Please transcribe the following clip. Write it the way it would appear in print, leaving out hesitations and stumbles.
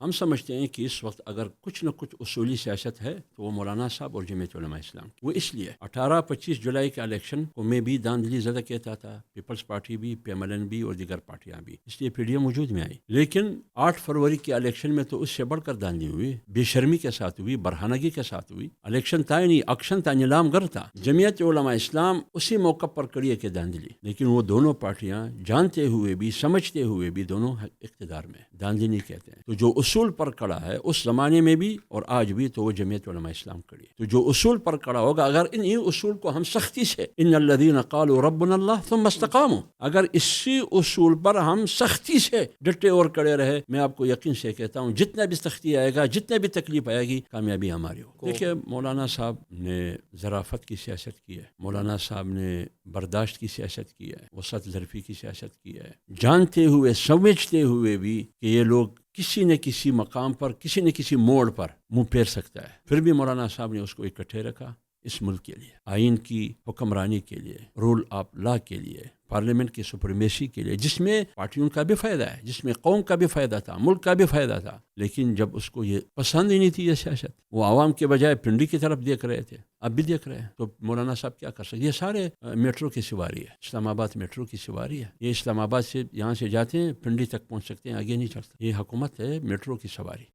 ہم سمجھتے ہیں کہ اس وقت اگر کچھ نہ کچھ اصولی سیاست ہے تو وہ مولانا صاحب اور جمعیت علماء اسلام کی. وہ اس لیے 18-25 جولائی کے الیکشن کو میں بھی داندلی زدہ کہتا تھا، پیپلز پارٹی بھی، PMLN بھی اور دیگر پارٹیاں بھی، اس لیے PDM وجود میں آئی. لیکن 8 فروری کے الیکشن میں تو اس سے بڑھ کر داندلی ہوئی، بے شرمی کے ساتھ ہوئی، برہانگی کے ساتھ ہوئی. الیکشن تھا نہیں، اکشن تھا، نیلام گر تھا. جمعیت علماء اسلام اسی موقع پر کڑی ہے کہ داندلی، لیکن وہ دونوں پارٹیاں جانتے ہوئے بھی سمجھتے ہوئے بھی دونوں اقتدار میں. داندلی نہیں کہتے ہیں. تو جو اصول پر کڑا ہے اس زمانے میں بھی اور آج بھی، تو وہ جمعیت علماء اسلام کڑی ہے. تو جو اصول پر کڑا ہوگا، اگر ان اصول کو ہم سختی سے، ان الذین قالوا ربنا اللہ ثم استقاموا، اگر اسی اصول پر ہم سختی سے ڈٹے اور کڑے رہے، میں آپ کو یقین سے کہتا ہوں جتنا بھی سختی آئے گا، جتنا بھی تکلیف آئے گی، کامیابی ہماری ہو. دیکھیے مولانا صاحب نے ذرافت کی سیاست کی ہے، مولانا صاحب نے برداشت کی سیاست کی ہے، وسعت ظرفی کی سیاست کی ہے، جانتے ہوئے سمجھتے ہوئے بھی کہ یہ لوگ کسی نہ کسی مقام پر، کسی نہ کسی موڑ پر منہ پھیر سکتا ہے، پھر بھی مولانا صاحب نے اس کو اکٹھے رکھا اس ملک کے لیے، آئین کی حکمرانی کے لیے، رول آف لا کے لیے، پارلیمنٹ کی سپریمیسی کے لیے، جس میں پارٹیوں کا بھی فائدہ ہے، جس میں قوم کا بھی فائدہ تھا، ملک کا بھی فائدہ تھا. لیکن جب اس کو یہ پسند ہی نہیں تھی یہ سیاست، وہ عوام کے بجائے پنڈی کی طرف دیکھ رہے تھے، اب بھی دیکھ رہے ہیں، تو مولانا صاحب کیا کر سکتے؟ یہ سارے میٹرو کی سواری ہے، اسلام آباد میٹرو کی سواری ہے. یہ اسلام آباد سے یہاں سے جاتے ہیں پنڈی تک پہنچ سکتے ہیں، آگے نہیں چڑھتا. یہ حکومت ہے میٹرو کی سواری.